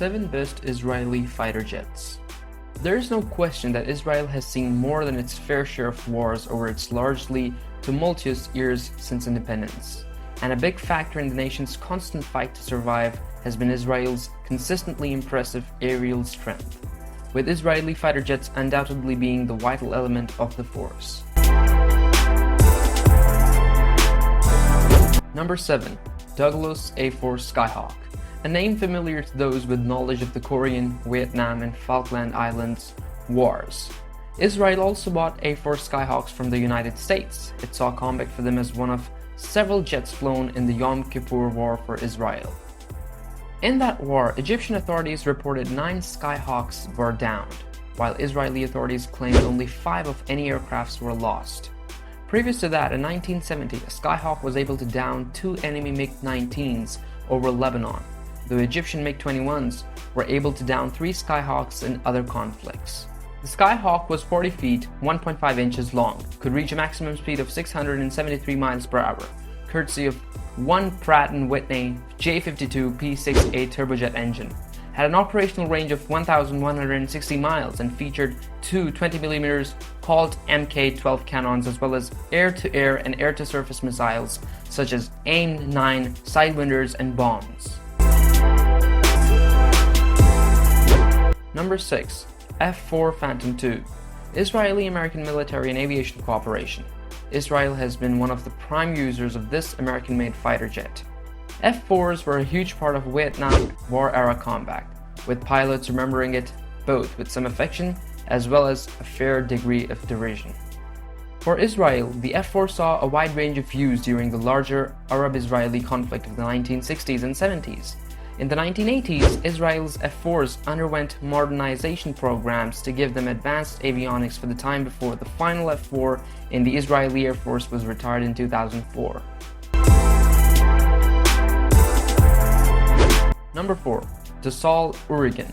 7 best Israeli fighter jets. There is no question that Israel has seen more than its fair share of wars over its largely tumultuous years since independence, and a big factor in the nation's constant fight to survive has been Israel's consistently impressive aerial strength, with Israeli fighter jets undoubtedly being the vital element of the force. Number 7. Douglas A-4 Skyhawk. A name familiar to those with knowledge of the Korean, Vietnam, and Falkland Islands wars. Israel also bought A-4 Skyhawks from the United States. It saw combat for them as one of several jets flown in the Yom Kippur War for Israel. In that war, Egyptian authorities reported 9 Skyhawks were downed, while Israeli authorities claimed only 5 of any aircrafts were lost. Previous to that, in 1970, a Skyhawk was able to down 2 enemy MiG-19s over Lebanon, though Egyptian MiG-21s were able to down 3 Skyhawks in other conflicts. The Skyhawk was 40 feet, 1.5 inches long, could reach a maximum speed of 673 miles per hour, courtesy of one Pratt & Whitney J52 P6A turbojet engine, had an operational range of 1,160 miles and featured 2 20mm Colt Mk-12 cannons as well as air-to-air and air-to-surface missiles such as AIM-9 Sidewinders and bombs. Number 6. F-4 Phantom II. Israeli-American military and aviation cooperation. Israel has been one of the prime users of this American-made fighter jet. F-4s were a huge part of Vietnam War-era combat, with pilots remembering it both with some affection as well as a fair degree of derision. For Israel, the F-4 saw a wide range of use during the larger Arab-Israeli conflict of the 1960s and 70s. In the 1980s, Israel's F-4s underwent modernization programs to give them advanced avionics for the time before the final F-4 in the Israeli Air Force was retired in 2004. Number 4. Dassault Oregon.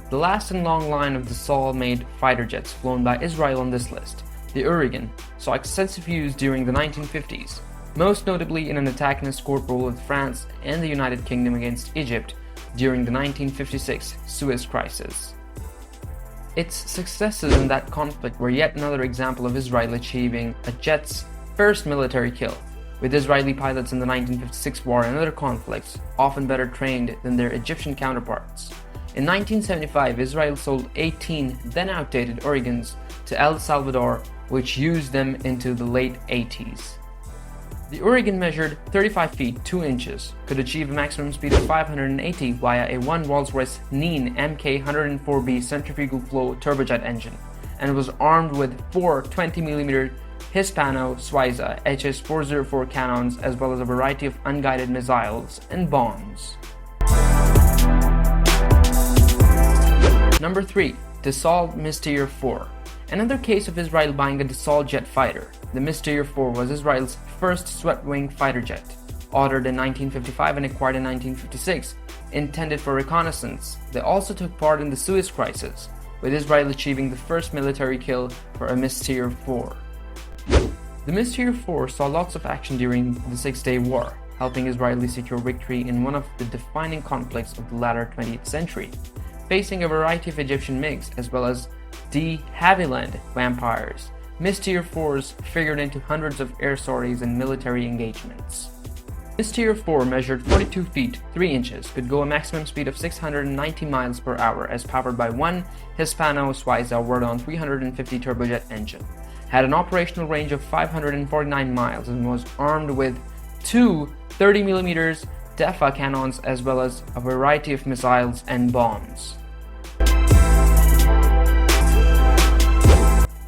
The last in long line of Dassault-made fighter jets flown by Israel on this list, the Oregon, saw extensive use during the 1950s, most notably in an attack and escort role with France and the United Kingdom against Egypt during the 1956 Suez Crisis. Its successes in that conflict were yet another example of Israel achieving a jet's first military kill, with Israeli pilots in the 1956 war and other conflicts often better trained than their Egyptian counterparts. In 1975, Israel sold 18 then outdated Oregons to El Salvador, which used them into the late 80s. The Oregon measured 35 feet 2 inches, could achieve a maximum speed of 580 via a 1 Rolls-Royce Nene Mk104B centrifugal flow turbojet engine, and was armed with 4 20mm Hispano-Suiza HS-404 cannons as well as a variety of unguided missiles and bombs. Number 3. Dassault Mystère 4. Another case of Israel buying a Dassault jet fighter. The Mystère 4 was Israel's first swept-wing fighter jet, ordered in 1955 and acquired in 1956, intended for reconnaissance. They also took part in the Suez Crisis, with Israel achieving the first military kill for a Mystère 4. The Mystère 4 saw lots of action during the Six-Day War, helping Israelis secure victory in one of the defining conflicts of the latter 20th century, facing a variety of Egyptian MiGs as well as de Havilland vampires. Mystère 4s figured into hundreds of air sorties and military engagements. Mystère 4 measured 42 feet 3 inches, could go a maximum speed of 690 miles per hour as powered by one Hispano-Suiza Wardon 350 turbojet engine, had an operational range of 549 miles and was armed with 2 30mm DEFA cannons as well as a variety of missiles and bombs.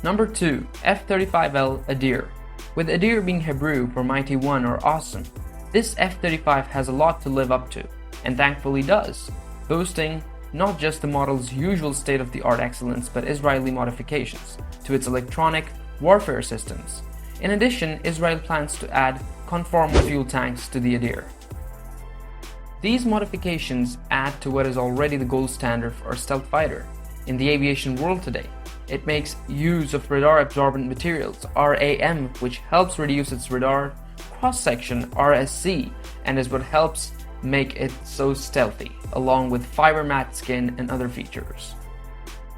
Number 2. F-35L Adir. With Adir being Hebrew for Mighty One or Awesome, this F-35 has a lot to live up to, and thankfully does, boasting not just the model's usual state-of-the-art excellence but Israeli modifications to its electronic warfare systems. In addition, Israel plans to add conformal fuel tanks to the Adir. These modifications add to what is already the gold standard for a stealth fighter in the aviation world today. It makes use of radar-absorbent materials, RAM, which helps reduce its radar cross-section, RSC, and is what helps make it so stealthy, along with fiber matte skin and other features.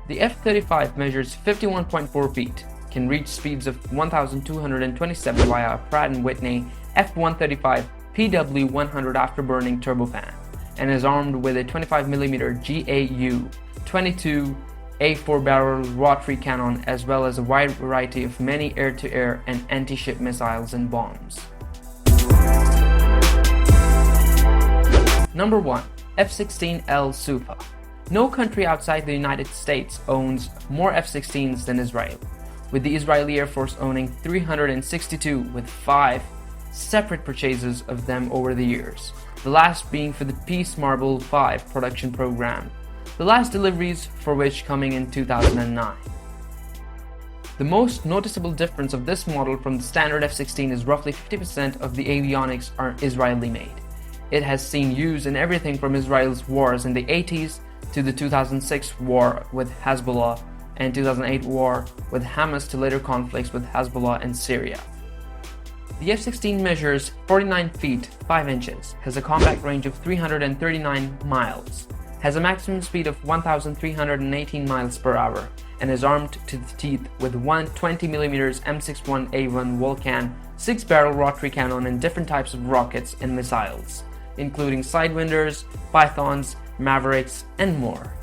The F-35 measures 51.4 feet, can reach speeds of 1,227 via a Pratt & Whitney F-135 PW100 afterburning turbofan, and is armed with a 25mm GAU 22 A4-barrel rotary cannon, as well as a wide variety of many air-to-air and anti-ship missiles and bombs. Number 1. F-16L Supa. No country outside the United States owns more F-16s than Israel, with the Israeli Air Force owning 362, with 5 separate purchases of them over the years, the last being for the Peace Marble 5 production program, the last deliveries for which coming in 2009. The most noticeable difference of this model from the standard F-16 is roughly 50% of the avionics are Israeli made. It has seen use in everything from Israel's wars in the 80s to the 2006 war with Hezbollah and 2008 war with Hamas to later conflicts with Hezbollah in Syria. The F-16 measures 49 feet 5 inches, has a combat range of 339 miles, has a maximum speed of 1,318 miles per hour, and is armed to the teeth with one 20mm M61A1 Vulcan 6-barrel rotary cannon and different types of rockets and missiles, including Sidewinders, Pythons, Mavericks, and more.